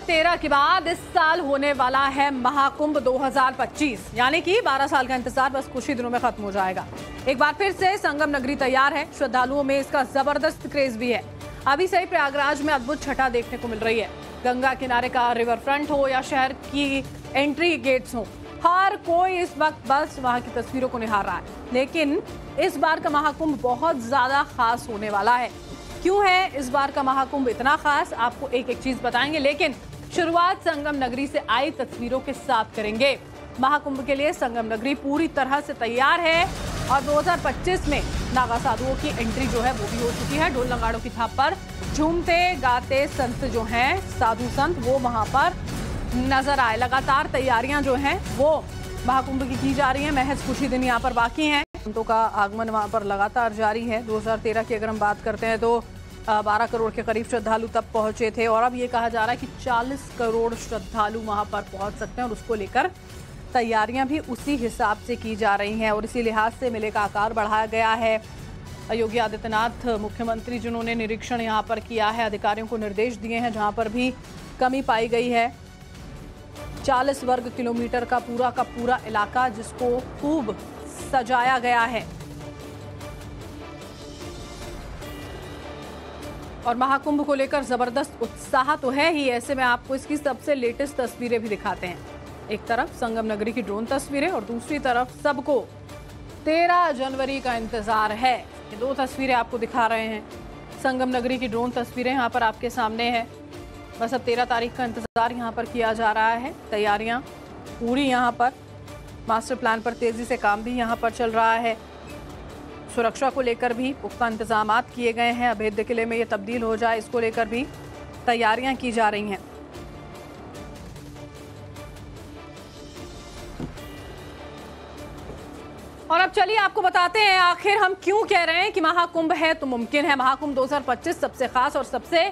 2013 के बाद इस साल होने वाला है महाकुंभ 2025, यानी कि 12 साल का इंतजार बस कुछ ही दिनों में खत्म हो जाएगा। एक बार फिर से संगम नगरी तैयार है। श्रद्धालुओं में इसका जबरदस्त क्रेज भी है। अभी से ही प्रयागराज में अद्भुत छटा देखने को मिल रही है। गंगा किनारे का रिवर फ्रंट हो या शहर की एंट्री गेट्स हो, हर कोई इस वक्त बस वहां की तस्वीरों को निहार रहा है। लेकिन इस बार का महाकुंभ बहुत ज्यादा खास होने वाला है। क्यों है इस बार का महाकुंभ इतना खास, आपको एक एक चीज बताएंगे, लेकिन शुरुआत संगम नगरी से आई तस्वीरों के साथ करेंगे। महाकुंभ के लिए संगम नगरी पूरी तरह से तैयार है और 2025 में नागा साधुओं की एंट्री जो है वो भी हो चुकी है। ढोल नगाड़ों की थाप पर झूमते गाते संत जो हैं, साधु संत, वो वहां पर नजर आए। लगातार तैयारियां जो हैं वो महाकुंभ की जा रही हैं। महज कुछ ही दिन यहाँ पर बाकी हैं। संतों का आगमन वहां पर लगातार जारी है। 2013 की अगर हम बात करते हैं तो 12 करोड़ के करीब श्रद्धालु तब पहुंचे थे और अब ये कहा जा रहा है कि 40 करोड़ श्रद्धालु वहां पर पहुंच सकते हैं और उसको लेकर तैयारियां भी उसी हिसाब से की जा रही हैं और इसी लिहाज से मेले का आकार बढ़ाया गया है। योगी आदित्यनाथ मुख्यमंत्री, जिन्होंने निरीक्षण यहाँ पर किया है, अधिकारियों को निर्देश दिए हैं जहाँ पर भी कमी पाई गई है। 40 वर्ग किलोमीटर का पूरा इलाका जिसको खूब सजाया गया है और महाकुंभ को लेकर जबरदस्त उत्साह तो है ही। ऐसे में आपको इसकी सबसे लेटेस्ट तस्वीरें भी दिखाते हैं। एक तरफ संगम नगरी की ड्रोन तस्वीरें और दूसरी तरफ सबको 13 जनवरी का इंतजार है। ये दो तस्वीरें आपको दिखा रहे हैं। संगम नगरी की ड्रोन तस्वीरें यहाँ पर आपके सामने है। बस अब 13 तारीख का इंतजार यहाँ पर किया जा रहा है। तैयारियां पूरी यहाँ पर, मास्टर प्लान पर तेजी से काम भी यहाँ पर चल रहा है। सुरक्षा को लेकर भी पुख्ता इंतजामात किए गए हैं। अभेद्य किले में ये तब्दील हो जाए, इसको लेकर भी तैयारियां की जा रही हैं। और अब चलिए आपको बताते हैं आखिर हम क्यों कह रहे हैं कि महाकुंभ है तो मुमकिन है। महाकुंभ 2025 सबसे खास और सबसे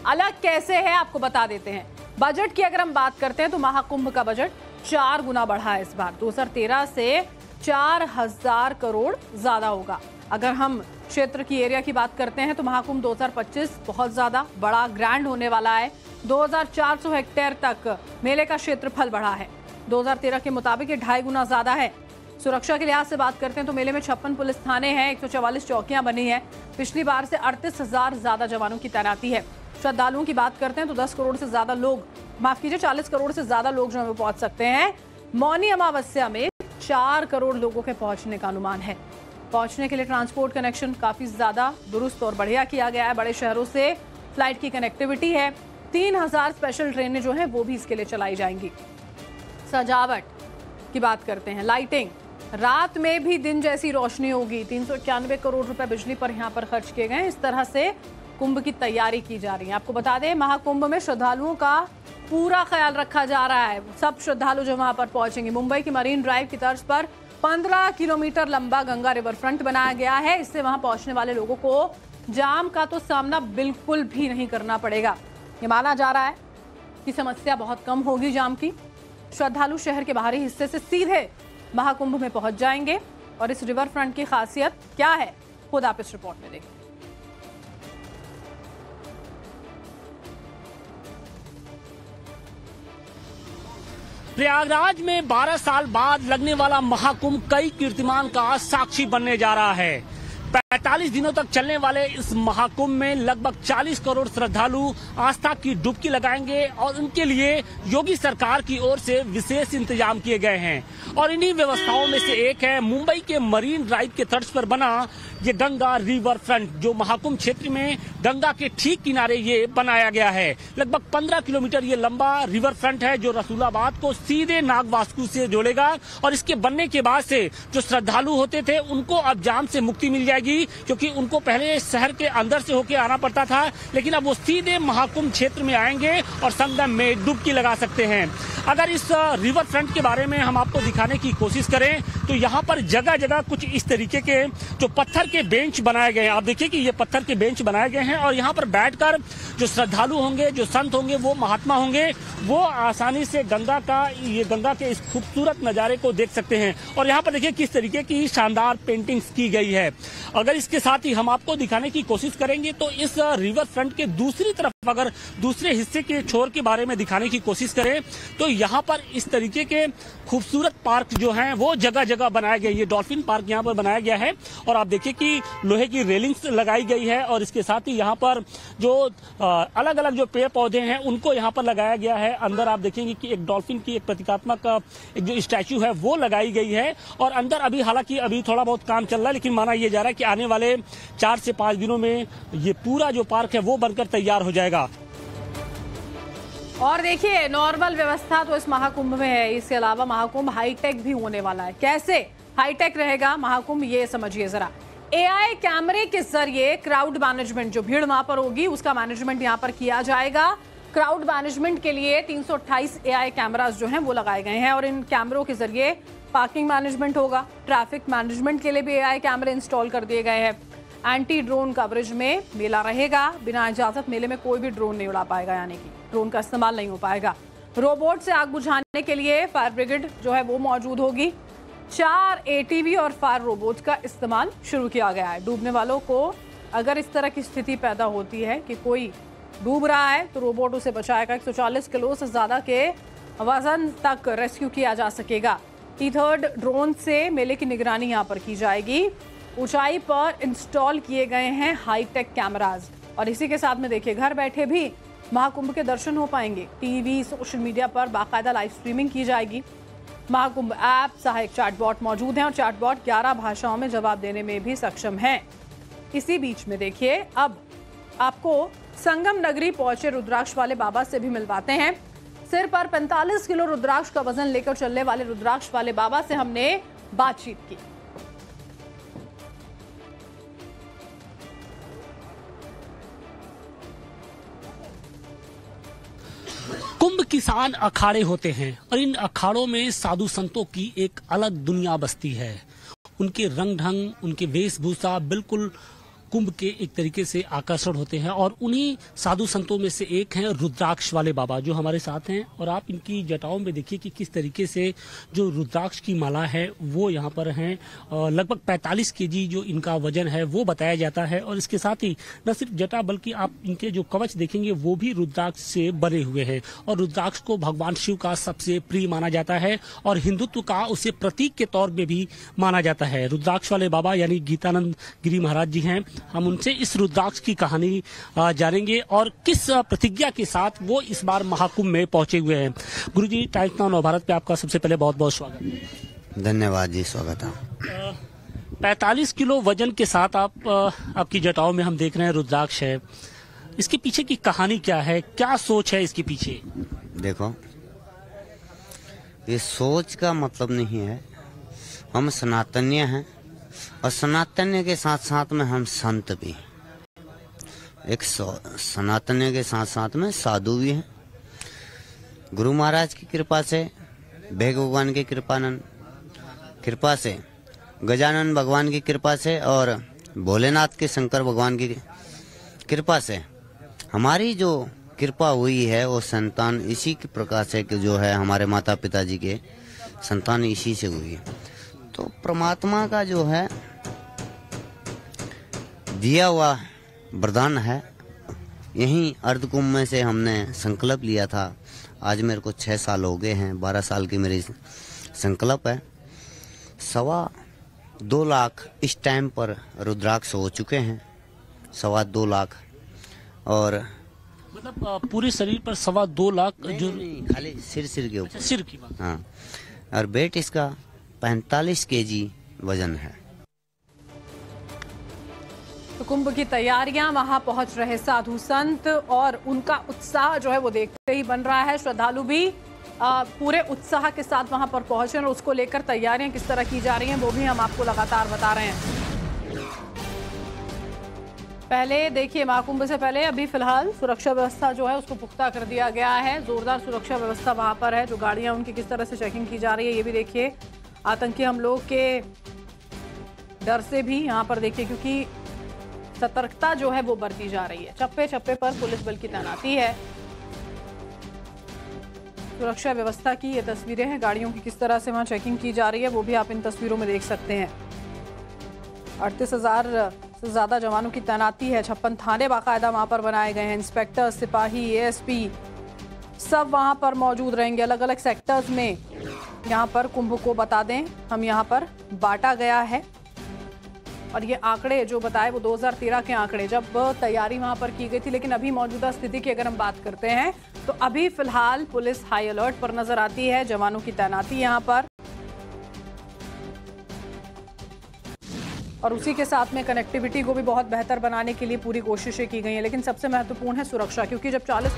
अलग कैसे है, आपको बता देते हैं। बजट की अगर हम बात करते हैं तो महाकुंभ का बजट 4 गुना बढ़ा है इस बार। 2013 से 4000 करोड़ ज्यादा होगा। अगर हम क्षेत्र की एरिया की बात करते हैं तो महाकुंभ 2025 बहुत ज्यादा बड़ा ग्रैंड होने वाला है। 2400 हेक्टेयर तक मेले का क्षेत्रफल बढ़ा है। 2013 के मुताबिक ये 2.5 गुना ज्यादा है। सुरक्षा के लिहाज से बात करते हैं तो मेले में 56 पुलिस थाने हैं, 144 चौकियां बनी है। पिछली बार से 38,000 ज्यादा जवानों की तैनाती है। श्रद्धालुओं की बात करते हैं तो 10 करोड़ से ज्यादा लोग, माफ कीजिए 40 करोड़ से ज्यादा लोग जो है पहुंच सकते हैं। मौनी अमावस्या में 4 करोड़ लोगों के पहुंचने का अनुमान है। पहुंचने के लिए ट्रांसपोर्ट कनेक्शन काफी ज्यादा दुरुस्त और बढ़िया किया गया है। बड़े शहरों से फ्लाइट की कनेक्टिविटी है। 3000 स्पेशल ट्रेनें जो हैं वो भी इसके लिए चलाई जाएंगी। सजावट की बात करते हैं, लाइटिंग, रात में भी दिन जैसी रोशनी होगी। 391 करोड़ रुपए बिजली पर यहाँ पर खर्च किए गए। इस तरह से कुंभ की तैयारी की जा रही है। आपको बता दें महाकुंभ में श्रद्धालुओं का पूरा ख्याल रखा जा रहा है। सब श्रद्धालु जो वहां पर पहुंचेंगे। मुंबई की मरीन ड्राइव की तर्ज पर 15 किलोमीटर लंबा गंगा रिवर फ्रंट बनाया गया है। इससे वहां पहुंचने वाले लोगों को जाम का तो सामना बिल्कुल भी नहीं करना पड़ेगा। ये माना जा रहा है कि समस्या बहुत कम होगी जाम की। श्रद्धालु शहर के बाहरी हिस्से से सीधे महाकुंभ में पहुंच जाएंगे। और इस रिवर फ्रंट की खासियत क्या है, खुद आप इस रिपोर्ट में देखें। प्रयागराज में 12 साल बाद लगने वाला महाकुंभ कई कीर्तिमान का साक्षी बनने जा रहा है। 45 दिनों तक चलने वाले इस महाकुंभ में लगभग 40 करोड़ श्रद्धालु आस्था की डुबकी लगाएंगे और उनके लिए योगी सरकार की ओर से विशेष इंतजाम किए गए हैं। और इन्हीं व्यवस्थाओं में से एक है मुंबई के मरीन ड्राइव के तर्ज पर बना ये गंगा रिवर फ्रंट, जो महाकुंभ क्षेत्र में गंगा के ठीक किनारे ये बनाया गया है। लगभग 15 किलोमीटर ये लंबा रिवर फ्रंट है जो रसूलाबाद को सीधे नागवास्कु से जोड़ेगा। और इसके बनने के बाद से जो श्रद्धालु होते थे उनको अब जाम से मुक्ति मिल जाएगी, क्योंकि उनको पहले शहर के अंदर से होकर आना पड़ता था, लेकिन अब वो सीधे महाकुंभ क्षेत्र में आएंगे और संगम में डुबकी लगा सकते हैं। अगर इस रिवर फ्रंट के बारे में हम आपको दिखाने की कोशिश करें तो यहाँ पर जगह जगह कुछ इस तरीके के जो पत्थर के बेंच बनाए गए हैं। आप देखिए कि ये पत्थर के बेंच बनाए गए हैं और यहाँ पर बैठकर जो श्रद्धालु होंगे, जो संत होंगे, वो महात्मा होंगे, वो आसानी से गंगा के इस खूबसूरत नजारे को देख सकते हैं। और यहाँ पर देखिए किस तरीके की शानदार पेंटिंग्स की गई है। अगर इसके साथ ही हम आपको दिखाने की कोशिश करेंगे तो इस रिवर फ्रंट के दूसरी तरफ अगर दूसरे हिस्से के छोर के बारे में दिखाने की कोशिश करें तो यहाँ पर इस तरीके के खूबसूरत पार्क जो हैं वो जगह जगह बनाए गए। ये डॉल्फिन पार्क यहाँ पर बनाया गया है और आप देखिए कि लोहे की रेलिंग्स लगाई गई है और इसके साथ ही यहाँ पर जो अलग अलग जो पेड़ पौधे हैं उनको यहाँ पर लगाया गया है। अंदर आप देखेंगे कि एक डॉल्फिन की एक प्रतीकात्मक एक जो स्टैचू है वो लगाई गई है और अंदर अभी हालांकि अभी थोड़ा बहुत काम चल रहा है, लेकिन माना यह जा रहा है कि आने वाले 4 से 5 दिनों में ये पूरा जो पार्क है वो बनकर तैयार हो जाएगा। और देखिए नॉर्मल व्यवस्था तो इस महाकुंभ में है, इसके अलावा महाकुंभ हाईटेक भी होने वाला है। कैसे हाईटेक रहेगा महाकुंभ, ये समझिए जरा। एआई कैमरे के जरिए क्राउड मैनेजमेंट, जो भीड़ वहां पर होगी उसका मैनेजमेंट यहां पर किया जाएगा। क्राउड मैनेजमेंट के लिए 328 एआई कैमरास जो हैं वो लगाए गए हैं और इन कैमरों के जरिए पार्किंग मैनेजमेंट होगा। ट्रैफिक मैनेजमेंट के लिए भी एआई कैमरे इंस्टॉल कर दिए गए हैं। एंटी ड्रोन कवरेज में मेला रहेगा, बिना इजाजत मेले में कोई भी ड्रोन नहीं उड़ा पाएगा, यानी कि ड्रोन का इस्तेमाल नहीं हो पाएगा। रोबोट से आग बुझाने के लिए फायर ब्रिगेड जो है वो मौजूद होगी। 4 एटीवी और फायर रोबोट का इस्तेमाल शुरू किया गया है। डूबने वालों को अगर इस तरह की स्थिति पैदा होती है कि कोई डूब रहा है तो रोबोट उसे बचाएगा। 140 किलो से ज्यादा के वजन तक रेस्क्यू किया जा सकेगा। T3 ड्रोन से मेले की निगरानी यहाँ पर की जाएगी। ऊंचाई पर इंस्टॉल किए गए हैं हाईटेक कैमराज और इसी के साथ में देखिए घर बैठे भी महाकुंभ के दर्शन हो पाएंगे। टीवी, सोशल मीडिया पर बाकायदा लाइव स्ट्रीमिंग की जाएगी। महाकुंभ ऐप, सहायक चैटबॉट मौजूद हैं और चैटबॉट 11 भाषाओं में जवाब देने में भी सक्षम है। इसी बीच में देखिए अब आपको संगम नगरी पहुंचे रुद्राक्ष वाले बाबा से भी मिलवाते हैं। सिर पर 45 किलो रुद्राक्ष का वजन लेकर चलने वाले रुद्राक्ष वाले बाबा से हमने बातचीत की। कुंभ किसान अखाड़े होते हैं और इन अखाड़ों में साधु संतों की एक अलग दुनिया बसती है। उनके रंग ढंग, उनके वेशभूषा बिल्कुल कुंभ के एक तरीके से आकर्षण होते हैं और उन्हीं साधु संतों में से एक हैं रुद्राक्ष वाले बाबा जो हमारे साथ हैं। और आप इनकी जटाओं में देखिए कि किस तरीके से जो रुद्राक्ष की माला है वो यहाँ पर हैं। लगभग 45 केजी जो इनका वजन है वो बताया जाता है और इसके साथ ही न सिर्फ जटा बल्कि आप इनके जो कवच देखेंगे वो भी रुद्राक्ष से बने हुए हैं। और रुद्राक्ष को भगवान शिव का सबसे प्रिय माना जाता है और हिंदुत्व का उसे प्रतीक के तौर में भी माना जाता है। रुद्राक्ष वाले बाबा यानी गीतानंद गिरी महाराज जी हैं। हम उनसे इस रुद्राक्ष की कहानी जानेंगे और किस प्रतिज्ञा के साथ वो इस बार महाकुंभ में पहुंचे हुए हैं। गुरुजी, टाइम्स नाउ नवभारत पे आपका सबसे पहले बहुत बहुत स्वागत। धन्यवाद जी, स्वागत है। 45 किलो वजन के साथ आपकी जटाओं में हम देख रहे हैं रुद्राक्ष है। इसके पीछे की कहानी क्या है, क्या सोच है इसके पीछे? देखो, ये सोच का मतलब नहीं है। हम सनातनीय हैं और सनातन्य के साथ साथ में हम संत भी हैं। एक सनातन्य के साथ साथ में साधु भी हैं। गुरु महाराज की कृपा से, भेग भगवान की कृपा से, गजानन भगवान की कृपा से और भोलेनाथ के शंकर भगवान की कृपा से हमारी जो कृपा हुई है वो संतान इसी के प्रकार से कि जो है हमारे माता पिता जी के संतान इसी से हुई है। तो परमात्मा का जो है दिया हुआ वरदान है। यहीं अर्धकुंभ में से हमने संकल्प लिया था। आज मेरे को 6 साल हो गए हैं, 12 साल की मेरी संकल्प है। 2.25 लाख इस टाइम पर रुद्राक्ष हो चुके हैं, 2.25 लाख। और मतलब पूरे शरीर पर 2.25 लाख जो नहीं, खाली सिर के ऊपर। सिर की बात। हाँ, और वेट इसका 45 केजी वजन है। तो कुंभ की तैयारियां, वहां पहुंच रहे साधु संत और उनका उत्साह जो है वो देखते ही बन रहा है। श्रद्धालु भी पूरे उत्साह के साथ वहां पर पहुंचे और उसको लेकर तैयारियां किस तरह की जा रही हैं वो भी हम आपको लगातार बता रहे हैं। पहले देखिए, महाकुंभ से पहले अभी फिलहाल सुरक्षा व्यवस्था जो है उसको पुख्ता कर दिया गया है। जोरदार सुरक्षा व्यवस्था वहां पर है। जो गाड़ियां उनकी किस तरह से चेकिंग की जा रही है ये भी देखिए। आतंकी हमलों के डर से भी यहाँ पर देखिए, क्योंकि सतर्कता जो है वो बरती जा रही है। चप्पे चप्पे पर पुलिस बल की तैनाती है। सुरक्षा व्यवस्था की ये तस्वीरें हैं, गाड़ियों की किस तरह से वहां चेकिंग की जा रही है वो भी आप इन तस्वीरों में देख सकते हैं। 38,000 से ज्यादा जवानों की तैनाती है। 56 थाने बाकायदा वहां पर बनाए गए हैं। इंस्पेक्टर, सिपाही, एएसपी सब वहां पर मौजूद रहेंगे। अलग अलग सेक्टर्स में यहाँ पर कुंभ को बता दें हम यहाँ पर बांटा गया है। और ये आंकड़े जो बताए वो 2013 के आंकड़े, जब तैयारी वहां पर की गई थी। लेकिन अभी मौजूदा स्थिति की अगर हम बात करते हैं तो अभी फिलहाल पुलिस हाई अलर्ट पर नजर आती है। जवानों की तैनाती यहाँ पर, और उसी के साथ में कनेक्टिविटी को भी बहुत बेहतर बनाने के लिए पूरी कोशिशें की गई हैं। लेकिन सबसे महत्वपूर्ण है सुरक्षा, क्योंकि जब 40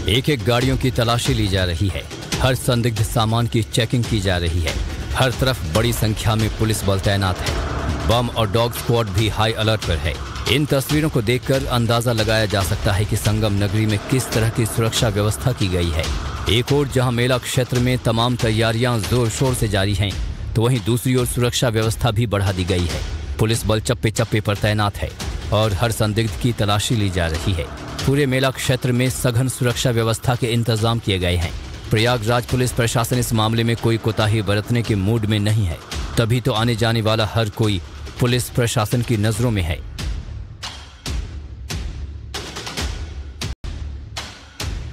एक एक गाड़ियों की तलाशी ली जा रही है। हर संदिग्ध सामान की चेकिंग की जा रही है। हर तरफ बड़ी संख्या में पुलिस बल तैनात है। बम और डॉग स्क्वाड भी हाई अलर्ट पर है। इन तस्वीरों को देखकर अंदाजा लगाया जा सकता है कि संगम नगरी में किस तरह की सुरक्षा व्यवस्था की गई है। एक ओर जहां मेला क्षेत्र में तमाम तैयारियां जोर शोर से जारी हैं, तो वहीं दूसरी ओर सुरक्षा व्यवस्था भी बढ़ा दी गई है। पुलिस बल चप्पे चप्पे पर तैनात है और हर संदिग्ध की तलाशी ली जा रही है। पूरे मेला क्षेत्र में सघन सुरक्षा व्यवस्था के इंतजाम किए गए हैं। प्रयागराज पुलिस प्रशासन इस मामले में कोई कोताही बरतने के मूड में नहीं है। तभी तो आने जाने वाला हर कोई पुलिस प्रशासन की नजरों में है।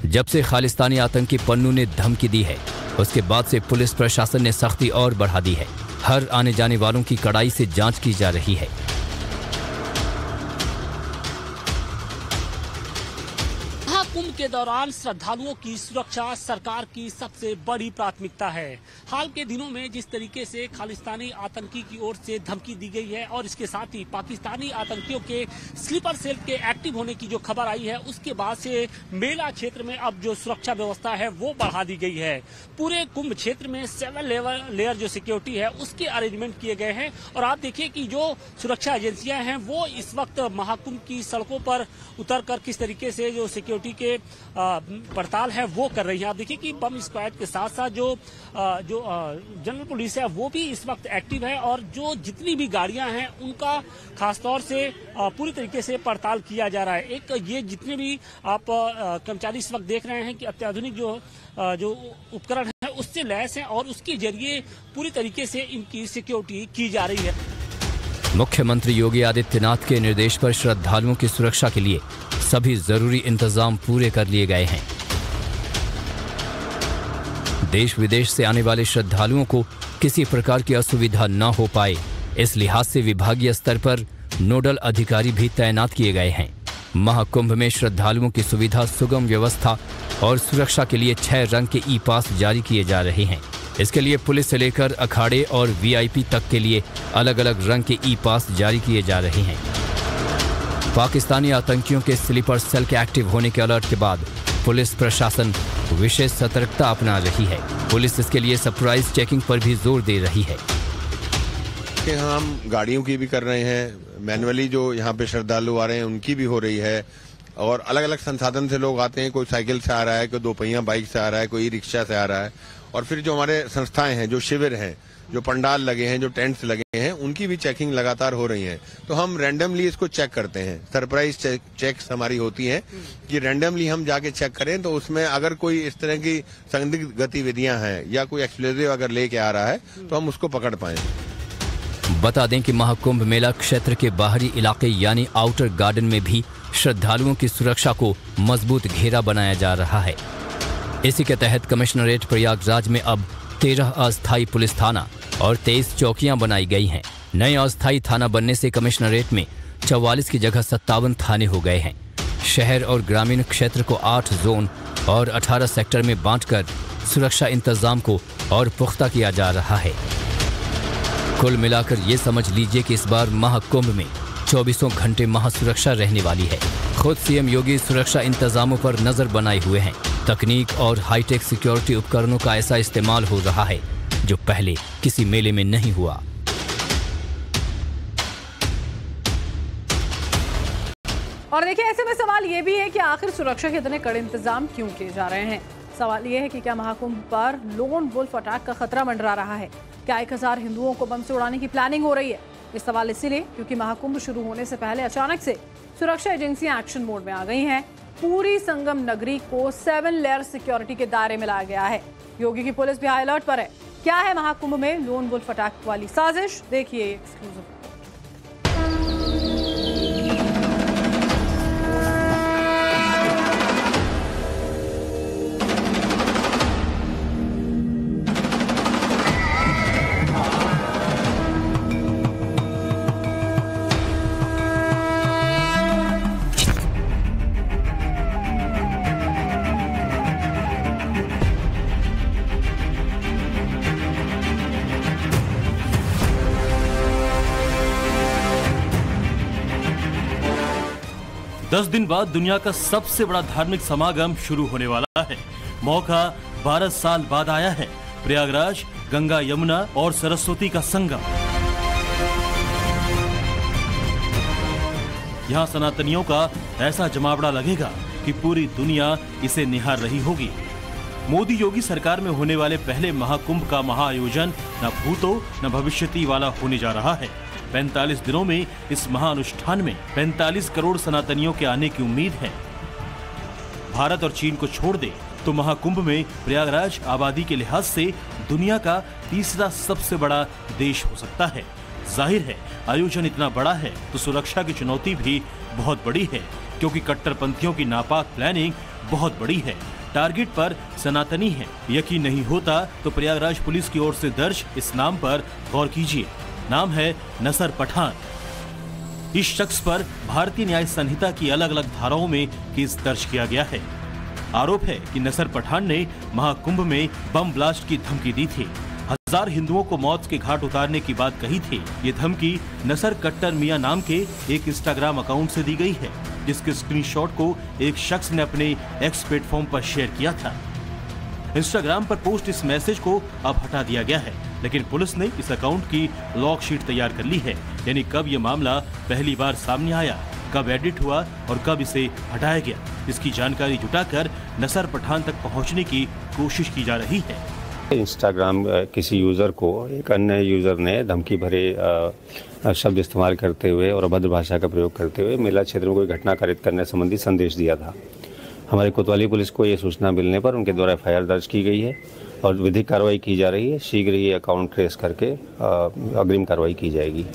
जब से खालिस्तानी आतंकी पन्नू ने धमकी दी है, उसके बाद से पुलिस प्रशासन ने सख्ती और बढ़ा दी है। हर आने जाने वालों की कड़ाई से जांच की जा रही है। कुंभ के दौरान श्रद्धालुओं की सुरक्षा सरकार की सबसे बड़ी प्राथमिकता है। हाल के दिनों में जिस तरीके से खालिस्तानी आतंकी की ओर से धमकी दी गई है और इसके साथ ही पाकिस्तानी आतंकियों के स्लीपर सेल के एक्टिव होने की जो खबर आई है, उसके बाद से मेला क्षेत्र में अब जो सुरक्षा व्यवस्था है वो बढ़ा दी गई है। पूरे कुंभ क्षेत्र में 7 लेयर जो सिक्योरिटी है उसके अरेंजमेंट किए गए हैं। और आप देखिए कि जो सुरक्षा एजेंसियां हैं वो इस वक्त महाकुंभ की सड़कों पर उतर कर किस तरीके से जो सिक्योरिटी के पड़ताल है वो कर रही है। आप देखिए कि बम स्क्वाड के साथ साथ जो जनरल पुलिस है वो भी इस वक्त एक्टिव है और जो जितनी भी गाड़ियां हैं उनका खासतौर से पूरी तरीके से पड़ताल किया जा रहा है। एक ये जितने भी आप कर्मचारी इस वक्त देख रहे हैं कि अत्याधुनिक जो उपकरण है उससे लैस है और उसके जरिए पूरी तरीके से इनकी सिक्योरिटी की जा रही है। मुख्यमंत्री योगी आदित्यनाथ के निर्देश पर श्रद्धालुओं की सुरक्षा के लिए सभी जरूरी इंतजाम पूरे कर लिए गए हैं। देश विदेश से आने वाले श्रद्धालुओं को किसी प्रकार की असुविधा न हो पाए, इस लिहाज से विभागीय स्तर पर नोडल अधिकारी भी तैनात किए गए हैं। महाकुंभ में श्रद्धालुओं की सुविधा, सुगम व्यवस्था और सुरक्षा के लिए 6 रंग के ई पास जारी किए जा रहे हैं। इसके लिए पुलिस से लेकर अखाड़े और वीआईपी तक के लिए अलग अलग रंग के ई पास जारी किए जा रहे हैं। पाकिस्तानी आतंकियों के स्लीपर सेल के एक्टिव होने के अलर्ट के बाद पुलिस प्रशासन विशेष सतर्कता अपना रही है। पुलिस इसके लिए सरप्राइज चेकिंग पर भी जोर दे रही है। कि हम गाड़ियों की भी कर रहे हैं, मैनुअली जो यहाँ पे श्रद्धालु आ रहे हैं उनकी भी हो रही है और अलग अलग संसाधन से लोग आते हैं। कोई साइकिल से आ रहा है, कोई 2 पहिया बाइक से आ रहा है, कोई रिक्शा से आ रहा है। और फिर जो हमारे संस्थाएं हैं, जो शिविर हैं, जो पंडाल लगे हैं, जो टेंट्स लगे हैं, उनकी भी चेकिंग लगातार हो रही है। तो हम रैंडमली इसको चेक करते हैं। सरप्राइज चेक्स हमारी होती हैं कि रैंडमली हम जाके चेक करें, तो उसमें अगर कोई इस तरह की संदिग्ध गतिविधियां हैं या कोई एक्सप्लोजिव अगर लेके आ रहा है तो हम उसको पकड़ पाए। बता दें कि महाकुंभ मेला क्षेत्र के बाहरी इलाके यानी आउटर गार्डन में भी श्रद्धालुओं की सुरक्षा को मजबूत घेरा बनाया जा रहा है। इसी के तहत कमिश्नरेट प्रयागराज में अब 13 अस्थायी पुलिस थाना और 23 चौकियां बनाई गई हैं। नए अस्थायी थाना बनने से कमिश्नरेट में 44 की जगह 57 थाने हो गए हैं। शहर और ग्रामीण क्षेत्र को 8 जोन और 18 सेक्टर में बांटकर सुरक्षा इंतजाम को और पुख्ता किया जा रहा है। कुल मिलाकर ये समझ लीजिए कि इस बार महाकुंभ में 24 घंटे महासुरक्षा रहने वाली है। खुद सीएम योगी सुरक्षा इंतजामों पर नजर बनाए हुए हैं। तकनीक और हाईटेक सिक्योरिटी उपकरणों का ऐसा इस्तेमाल हो रहा है जो पहले किसी मेले में नहीं हुआ। और देखिए, ऐसे में सवाल ये भी है कि आखिर सुरक्षा के इतने कड़े इंतजाम क्यों किए जा रहे हैं। सवाल ये है कि क्या महाकुंभ पर लोन वुल्फ अटैक का खतरा मंडरा रहा है? क्या 1000 हिंदुओं को बम से उड़ाने की प्लानिंग हो रही है? ये सवाल इसीलिए क्योंकि महाकुंभ शुरू होने से पहले अचानक से सुरक्षा एजेंसियां एक्शन मोड में आ गई हैं। पूरी संगम नगरी को 7 लेयर सिक्योरिटी के दायरे में लाया गया है। योगी की पुलिस भी हाई अलर्ट पर है। क्या है महाकुंभ में लोन वुल्फ अटैक वाली साजिश, देखिए एक्सक्लूसिव। 10 दिन बाद दुनिया का सबसे बड़ा धार्मिक समागम शुरू होने वाला है। मौका 12 साल बाद आया है। प्रयागराज, गंगा, यमुना और सरस्वती का संगम। यहाँ सनातनियों का ऐसा जमावड़ा लगेगा कि पूरी दुनिया इसे निहार रही होगी। मोदी योगी सरकार में होने वाले पहले महाकुंभ का महाआयोजन न भूतो न भविष्यति वाला होने जा रहा है। 45 दिनों में इस महाअनुष्ठान में 45 करोड़ सनातनियों के आने की उम्मीद है। भारत और चीन को छोड़ दे तो महाकुंभ में प्रयागराज आबादी के लिहाज से दुनिया का तीसरा सबसे बड़ा देश हो सकता है। जाहिर है आयोजन इतना बड़ा है तो सुरक्षा की चुनौती भी बहुत बड़ी है, क्योंकि कट्टरपंथियों की नापाक प्लानिंग बहुत बड़ी है। टारगेट पर सनातनी है। यकीन नहीं होता तो प्रयागराज पुलिस की ओर से दर्ज इस नाम पर गौर कीजिए। नाम है नसर पठान। इस शख्स पर भारतीय न्याय संहिता की अलग अलग धाराओं में केस दर्ज किया गया है। आरोप है कि नसर पठान ने महाकुंभ में बम ब्लास्ट की धमकी दी थी। 1000 हिंदुओं को मौत के घाट उतारने की बात कही थी। ये धमकी नसर कट्टर मियां नाम के एक इंस्टाग्राम अकाउंट से दी गई है, जिसके स्क्रीनशॉट को एक शख्स ने अपने एक्स प्लेटफॉर्म पर शेयर किया था। इंस्टाग्राम पर पोस्ट इस मैसेज को अब हटा दिया गया है, लेकिन पुलिस ने इस अकाउंट की लॉग शीट तैयार कर ली है। यानी कब ये मामला पहली बार सामने आया, कब एडिट हुआ और कब इसे हटाया गया, इसकी जानकारी जुटाकर नसर पठान तक पहुंचने की कोशिश की जा रही है। इंस्टाग्राम किसी यूज़र को एक अन्य यूज़र ने धमकी भरे शब्द इस्तेमाल करते हुए और अभद्र भाषा का प्रयोग करते हुए मेला क्षेत्र में कोई घटना कारित करने संबंधी संदेश दिया था। हमारी कोतवाली पुलिस को ये सूचना मिलने पर उनके द्वारा FIR दर्ज की गई है और विधिक कार्रवाई की जा रही है। शीघ्र ही अकाउंट ट्रेस करके अग्रिम कार्रवाई की जाएगी।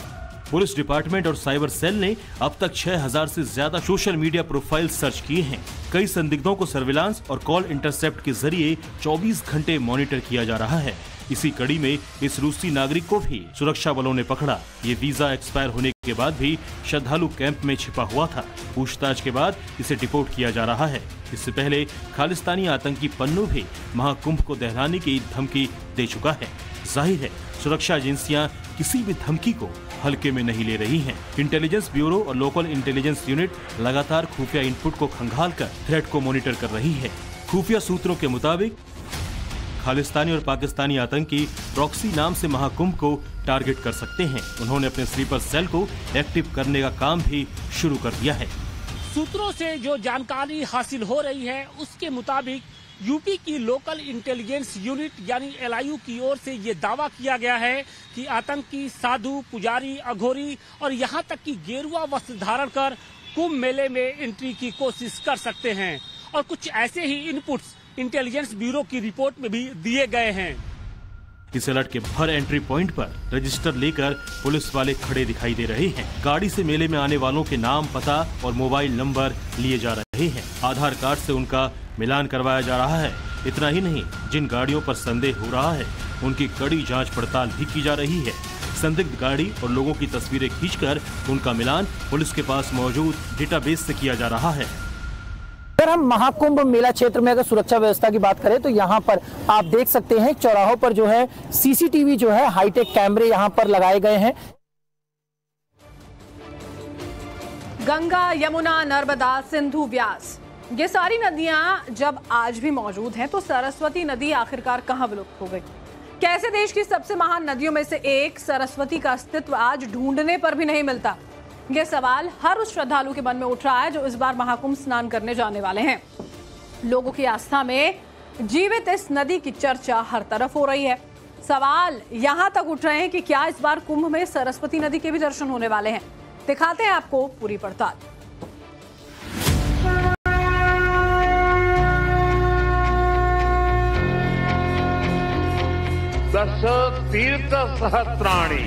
पुलिस डिपार्टमेंट और साइबर सेल ने अब तक 6000 से ज्यादा सोशल मीडिया प्रोफाइल सर्च किए हैं। कई संदिग्धों को सर्विलांस और कॉल इंटरसेप्ट के जरिए 24 घंटे मॉनिटर किया जा रहा है। इसी कड़ी में इस रूसी नागरिक को भी सुरक्षा बलों ने पकड़ा। ये वीजा एक्सपायर होने के बाद भी श्रद्धालु कैंप में छिपा हुआ था। पूछताछ के बाद इसे डिपोर्ट किया जा रहा है। इससे पहले खालिस्तानी आतंकी पन्नू भी महाकुंभ को दहलाने की धमकी दे चुका है। जाहिर है सुरक्षा एजेंसियां किसी भी धमकी को हल्के में नहीं ले रही हैं। इंटेलिजेंस ब्यूरो और लोकल इंटेलिजेंस यूनिट लगातार खुफिया इनपुट को खंगालकर थ्रेट को मॉनिटर कर रही है। खुफिया सूत्रों के मुताबिक खालिस्तानी और पाकिस्तानी आतंकी प्रॉक्सी नाम से महाकुंभ को टारगेट कर सकते हैं। उन्होंने अपने स्लीपर सेल को एक्टिव करने का काम भी शुरू कर दिया है। सूत्रों से जो जानकारी हासिल हो रही है उसके मुताबिक यूपी की लोकल इंटेलिजेंस यूनिट यानी LIU की ओर से ये दावा किया गया है कि आतंकी साधु, पुजारी, अघोरी और यहाँ तक कि गेरुआ वस्त्र धारण कर कुंभ मेले में एंट्री की कोशिश कर सकते हैं। और कुछ ऐसे ही इनपुट्स इंटेलिजेंस ब्यूरो की रिपोर्ट में भी दिए गए हैं। इस अलर्ट के हर एंट्री पॉइंट पर रजिस्टर लेकर पुलिस वाले खड़े दिखाई दे रहे हैं। गाड़ी से मेले में आने वालों के नाम, पता और मोबाइल नंबर लिए जा रहे हैं। आधार कार्ड से उनका मिलान करवाया जा रहा है। इतना ही नहीं, जिन गाड़ियों पर संदेह हो रहा है उनकी कड़ी जांच पड़ताल भी की जा रही है। संदिग्ध गाड़ी और लोगों की तस्वीरें खींचकर उनका मिलान पुलिस के पास मौजूद डेटाबेस से किया जा रहा है। अगर हम महाकुंभ मेला क्षेत्र में अगर सुरक्षा व्यवस्था की बात करें तो यहाँ पर आप देख सकते हैं चौराहों पर जो है CCTV जो है हाईटेक कैमरे यहाँ पर लगाए गए हैं। गंगा, यमुना, नर्मदा, सिंधु, व्यास, ये सारी नदियां जब आज भी मौजूद हैं तो सरस्वती नदी आखिरकार कहां विलुप्त हो गई? कैसे देश की सबसे महान नदियों में से एक सरस्वती का अस्तित्व आज ढूंढने पर भी नहीं मिलता? ये सवाल हर उस श्रद्धालु के मन में उठ रहा है जो इस बार महाकुंभ स्नान करने जाने वाले हैं। लोगों की आस्था में जीवित इस नदी की चर्चा हर तरफ हो रही है। सवाल यहां तक उठ रहे हैं कि क्या इस बार कुंभ में सरस्वती नदी के भी दर्शन होने वाले हैं? दिखाते हैं आपको पूरी पड़ताल। दश तीर्थ सहस्राणि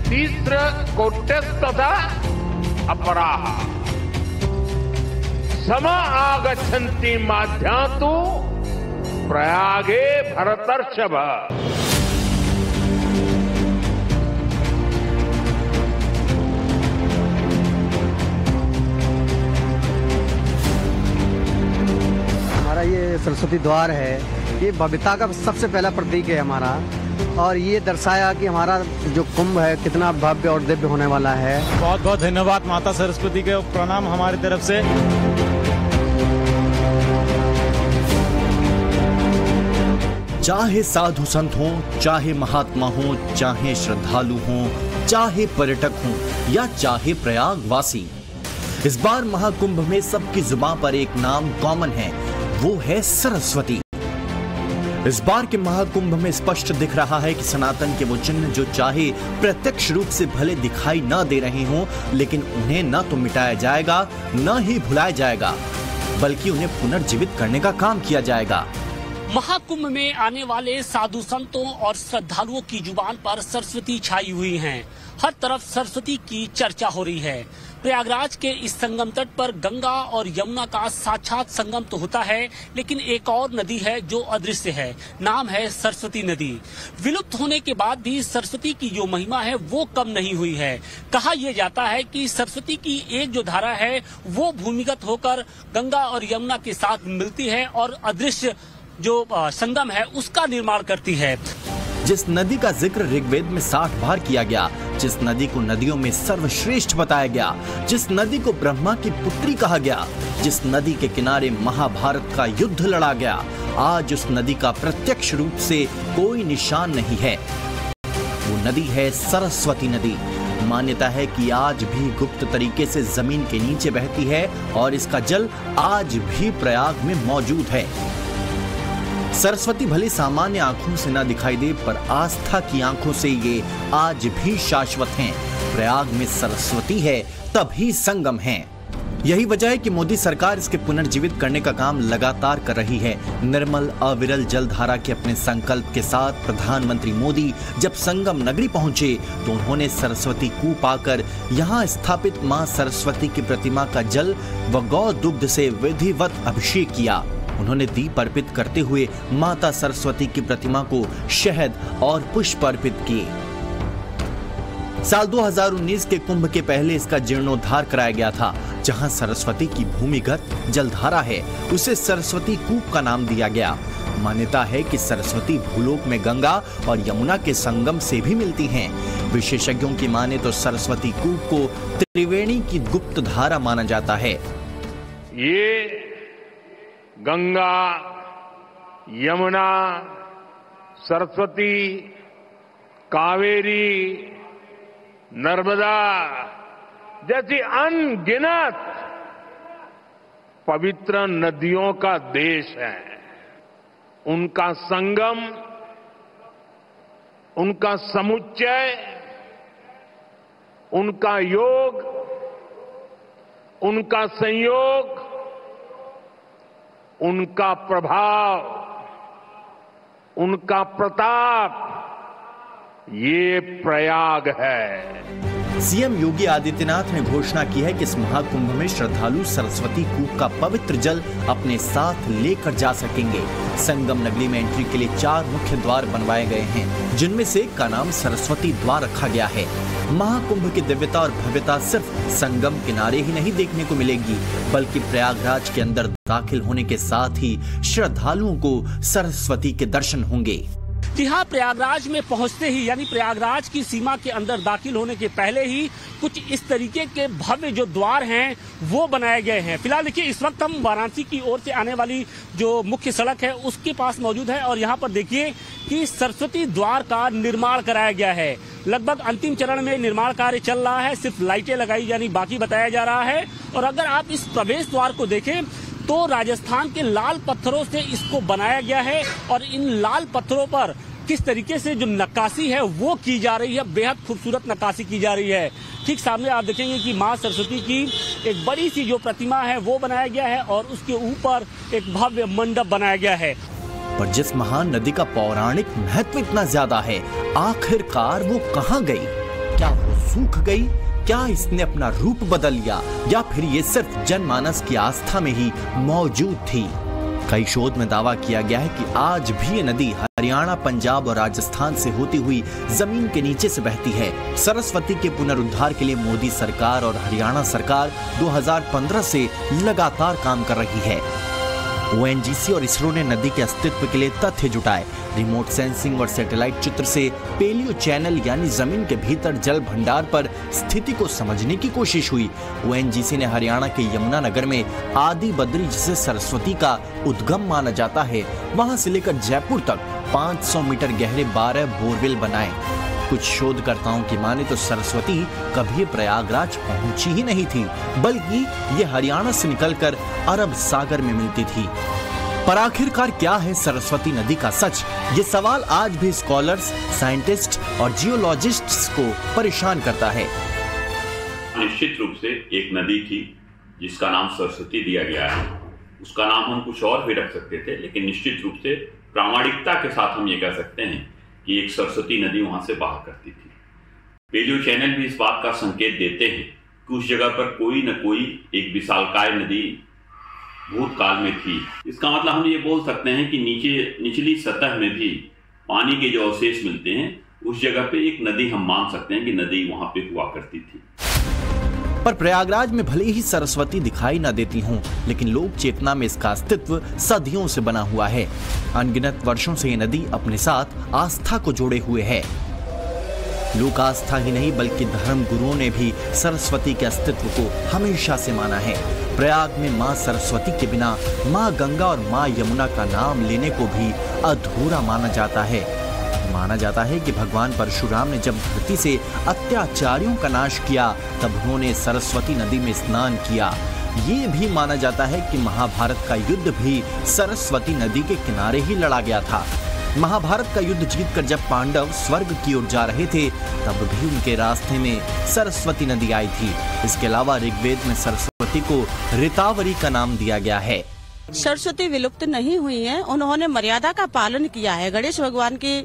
तीस्र कोट्यस्तथा अपराः सम आगच्छन्ति माध्यातु प्रयागे भरतर्षभ। हमारा ये सरस्वती द्वार है, ये भव्यता का सबसे पहला प्रतीक है हमारा, और ये दर्शाया कि हमारा जो कुंभ है कितना भव्य और दिव्य होने वाला है। बहुत बहुत धन्यवाद माता सरस्वती के, प्रणाम हमारी तरफ से। चाहे साधु संत हों, चाहे महात्मा हों, चाहे श्रद्धालु हों, चाहे पर्यटक हों या चाहे प्रयागवासी, इस बार महाकुंभ में सबकी जुबान पर एक नाम कॉमन है, वो है सरस्वती। इस बार के महाकुंभ में स्पष्ट दिख रहा है कि सनातन के वो चिन्ह जो चाहे प्रत्यक्ष रूप से भले दिखाई न दे रहे हों, लेकिन उन्हें न तो मिटाया जाएगा न ही भुलाया जाएगा, बल्कि उन्हें पुनर्जीवित करने का काम किया जाएगा। महाकुंभ में आने वाले साधु संतों और श्रद्धालुओं की जुबान पर सरस्वती छाई हुई हैं। हर तरफ सरस्वती की चर्चा हो रही है। प्रयागराज के इस संगम तट पर गंगा और यमुना का साक्षात संगम तो होता है, लेकिन एक और नदी है जो अदृश्य है, नाम है सरस्वती नदी। विलुप्त होने के बाद भी सरस्वती की जो महिमा है वो कम नहीं हुई है। कहा यह जाता है कि सरस्वती की एक जो धारा है वो भूमिगत होकर गंगा और यमुना के साथ मिलती है और अदृश्य जो संगम है उसका निर्माण करती है। जिस नदी का जिक्र ऋग्वेद में 60 बार किया गया, जिस नदी को नदियों में सर्वश्रेष्ठ बताया गया, जिस नदी को ब्रह्मा की पुत्री कहा गया, जिस नदी के किनारे महाभारत का युद्ध लड़ा गया, आज उस नदी का प्रत्यक्ष रूप से कोई निशान नहीं है। वो नदी है सरस्वती नदी। मान्यता है कि आज भी गुप्त तरीके से जमीन के नीचे बहती है और इसका जल आज भी प्रयाग में मौजूद है। सरस्वती भले सामान्य आंखों से न दिखाई दे, पर आस्था की आंखों से ये आज भी शाश्वत हैं। प्रयाग में सरस्वती है तभी संगम है। यही वजह है कि मोदी सरकार इसके पुनर्जीवित करने का काम लगातार कर रही है। निर्मल अविरल जलधारा के अपने संकल्प के साथ प्रधानमंत्री मोदी जब संगम नगरी पहुंचे तो उन्होंने सरस्वती कूप आकर यहाँ स्थापित मां सरस्वती की प्रतिमा का जल व गौ दुग्ध से विधिवत अभिषेक किया। उन्होंने दीप अर्पित करते हुए माता सरस्वती की प्रतिमा को शहद और पुष्प अर्पित किए। साल 2019 के कुंभ के पहले इसका जीर्णोद्धार कराया गया था। जहां सरस्वती की भूमिगत जलधारा है उसे सरस्वती कूप का नाम दिया गया। मान्यता है कि सरस्वती भूलोक में गंगा और यमुना के संगम से भी मिलती हैं। विशेषज्ञों की माने तो सरस्वती कूप को त्रिवेणी की गुप्त धारा माना जाता है। ये गंगा, यमुना, सरस्वती, कावेरी, नर्मदा जैसी अनगिनत पवित्र नदियों का देश है। उनका संगम, उनका समुच्चय, उनका योग, उनका संयोग, उनका प्रभाव, उनका प्रताप, ये प्रयाग है। सीएम योगी आदित्यनाथ ने घोषणा की है कि इस महाकुंभ में श्रद्धालु सरस्वती कूप का पवित्र जल अपने साथ लेकर जा सकेंगे। संगम नगरी में एंट्री के लिए 4 मुख्य द्वार बनवाए गए हैं, जिनमें से एक का नाम सरस्वती द्वार रखा गया है। महाकुंभ की दिव्यता और भव्यता सिर्फ संगम किनारे ही नहीं देखने को मिलेगी, बल्कि प्रयागराज के अंदर दाखिल होने के साथ ही श्रद्धालुओं को सरस्वती के दर्शन होंगे। जी हाँ, प्रयागराज में पहुंचते ही यानी प्रयागराज की सीमा के अंदर दाखिल होने के पहले ही कुछ इस तरीके के भव्य जो द्वार हैं वो बनाए गए हैं। फिलहाल देखिए, इस वक्त हम वाराणसी की ओर से आने वाली जो मुख्य सड़क है उसके पास मौजूद है और यहाँ पर देखिए कि सरस्वती द्वार का निर्माण कराया गया है। लगभग अंतिम चरण में निर्माण कार्य चल रहा है, सिर्फ लाइटें लगाई यानी बाकी बताया जा रहा है। और अगर आप इस प्रवेश द्वार को देखें तो राजस्थान के लाल पत्थरों से इसको बनाया गया है और इन लाल पत्थरों पर किस तरीके से जो नक्काशी है वो की जा रही है, बेहद खूबसूरत नक्काशी की जा रही है। ठीक सामने आप देखेंगे कि मां सरस्वती की एक बड़ी सी जो प्रतिमा है वो बनाया गया है और उसके ऊपर एक भव्य मंडप बनाया गया है। पर जिस महान नदी का पौराणिक महत्व इतना ज्यादा है, आखिरकार वो कहाँ गई? क्या वो सूख गई? क्या इसने अपना रूप बदल लिया, या फिर ये सिर्फ जनमानस की आस्था में ही मौजूद थी? कई शोध में दावा किया गया है कि आज भी ये नदी हरियाणा, पंजाब और राजस्थान से होती हुई जमीन के नीचे से बहती है। सरस्वती के पुनरुद्धार के लिए मोदी सरकार और हरियाणा सरकार 2015 से लगातार काम कर रही है। ONGC और इसरो ने नदी के अस्तित्व के लिए तथ्य जुटाए। रिमोट सेंसिंग और सैटेलाइट चित्र से पेलियो चैनल यानी जमीन के भीतर जल भंडार पर स्थिति को समझने की कोशिश हुई। ONGC ने हरियाणा के यमुनानगर में आदि बद्री, जिसे सरस्वती का उद्गम माना जाता है, वहां से लेकर जयपुर तक 500 मीटर गहरे 12 बोरवेल बनाए। कुछ शोधकर्ताओं की माने तो सरस्वती कभी प्रयागराज पहुंची ही नहीं थी, बल्कि ये हरियाणा से निकलकर अरब सागर में मिलती थी। पर आखिरकार क्या है सरस्वती नदी का सच? ये सवाल आज भी स्कॉलर्स, साइंटिस्ट और जियोलॉजिस्ट्स को परेशान करता है। निश्चित रूप से एक नदी थी जिसका नाम सरस्वती दिया गया है। उसका नाम हम कुछ और भी रख सकते थे, लेकिन निश्चित रूप से प्रामाणिकता के साथ हम ये कह सकते हैं कि एक सरस्वती नदी वहां से बहा करती थी। पेलियो चैनल भी इस बात का संकेत देते हैं कि उस जगह पर कोई न कोई एक विशालकाय नदी भूतकाल में थी। इसका मतलब हम ये बोल सकते हैं कि निचली सतह में भी पानी के जो अवशेष मिलते हैं, उस जगह पे एक नदी हम मान सकते हैं कि नदी वहां पे हुआ करती थी। पर प्रयागराज में भले ही सरस्वती दिखाई न देती हों, लेकिन लोक चेतना में इसका अस्तित्व सदियों से बना हुआ है। अनगिनत वर्षों से ये नदी अपने साथ आस्था को जोड़े हुए है। लोक आस्था ही नहीं, बल्कि धर्म गुरुओं ने भी सरस्वती के अस्तित्व को हमेशा से माना है। प्रयाग में माँ सरस्वती के बिना माँ गंगा और माँ यमुना का नाम लेने को भी अधूरा माना जाता है। माना जाता है कि भगवान परशुराम ने जब धरती से अत्याचारियों का नाश किया, तब उन्होंने सरस्वती नदी में स्नान किया। ये भी माना जाता है कि महाभारत का युद्ध भी सरस्वती नदी के किनारे ही लड़ा गया था। महाभारत का युद्ध जीतकर जब पांडव स्वर्ग की ओर जा रहे थे, तब भी उनके रास्ते में सरस्वती नदी आई थी। इसके अलावा ऋग्वेद में सरस्वती को ऋतावरी का नाम दिया गया है। सरस्वती विलुप्त नहीं हुई है, उन्होंने मर्यादा का पालन किया है, गणेश भगवान के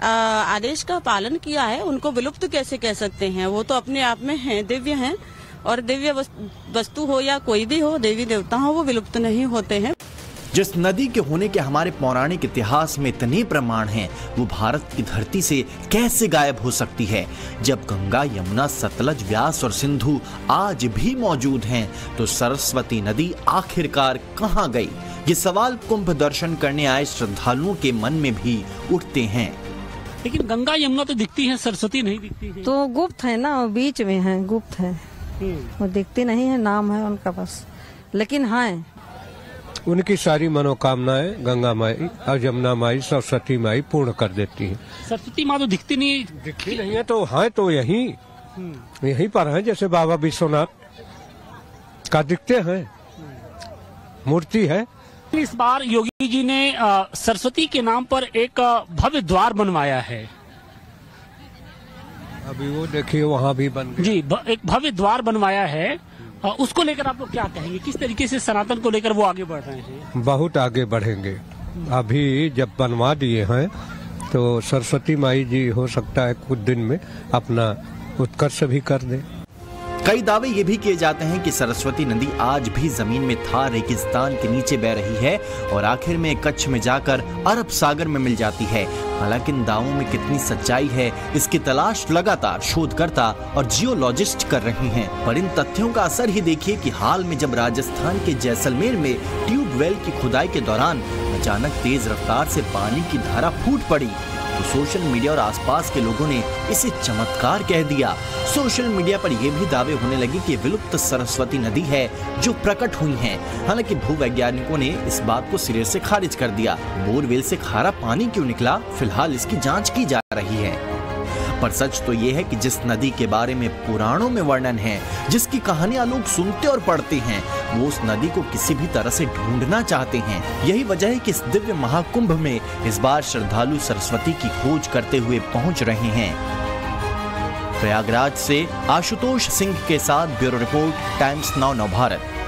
आदेश का पालन किया है। उनको विलुप्त कैसे कह सकते हैं? वो तो अपने आप में हैं, दिव्य हैं, और दिव्य वस्तु हो या कोई भी हो, देवी देवता हो, वो विलुप्त नहीं होते हैं। जिस नदी के होने के हमारे पौराणिक इतिहास में इतने प्रमाण हैं, वो भारत की धरती से कैसे गायब हो सकती है? जब गंगा, यमुना, सतलज, व्यास और सिंधु आज भी मौजूद हैं, तो सरस्वती नदी आखिरकार कहाँ गई? ये सवाल कुंभ दर्शन करने आए श्रद्धालुओं के मन में भी उठते हैं। लेकिन गंगा यमुना तो दिखती है, सरस्वती नहीं दिखती है। तो गुप्त है ना, बीच में है, गुप्त है, वो दिखती नहीं है, नाम है उनका बस, लेकिन है। उनकी सारी मनोकामनाएं गंगा माई और यमुना माई, सरस्वती माई पूर्ण कर देती हैं। सरस्वती माँ तो दिखती नहीं है, तो है तो यहीं पर है, जैसे बाबा विश्वनाथ का दिखते हैं, मूर्ति है। इस बार योगी जी ने सरस्वती के नाम पर एक भव्य द्वार बनवाया है। अभी वो देखिए वहाँ भी बन गया। जी, एक भव्य द्वार बनवाया है। उसको लेकर आप लोग क्या कहेंगे? किस तरीके से सनातन को लेकर वो आगे बढ़ रहे हैं? बहुत आगे बढ़ेंगे। अभी जब बनवा दिए हैं तो सरस्वती माई जी हो सकता है कुछ दिन में अपना उत्कर्ष भी कर दे। कई दावे ये भी किए जाते हैं कि सरस्वती नदी आज भी जमीन में थार रेगिस्तान के नीचे बह रही है और आखिर में कच्छ में जाकर अरब सागर में मिल जाती है। हालांकि इन दावों में कितनी सच्चाई है, इसकी तलाश लगातार शोधकर्ता और जियोलॉजिस्ट कर रहे हैं। पर इन तथ्यों का असर ही देखिए कि हाल में जब राजस्थान के जैसलमेर में ट्यूबवेल की खुदाई के दौरान अचानक तेज रफ्तार से पानी की धारा फूट पड़ी, तो सोशल मीडिया और आसपास के लोगों ने इसे चमत्कार कह दिया। सोशल मीडिया पर यह भी दावे होने लगे कि विलुप्त सरस्वती नदी है जो प्रकट हुई है। हालांकि भूवैज्ञानिकों ने इस बात को सिरे से खारिज कर दिया। बोरवेल से खारा पानी क्यों निकला, फिलहाल इसकी जांच की जा रही है। पर सच तो ये है कि जिस नदी के बारे में पुराणों में वर्णन है, जिसकी कहानियां लोग सुनते और पढ़ते हैं, वो उस नदी को किसी भी तरह से ढूंढना चाहते हैं। यही वजह है कि इस दिव्य महाकुंभ में इस बार श्रद्धालु सरस्वती की खोज करते हुए पहुंच रहे हैं। प्रयागराज से आशुतोष सिंह के साथ bureau report, times now Navbharat.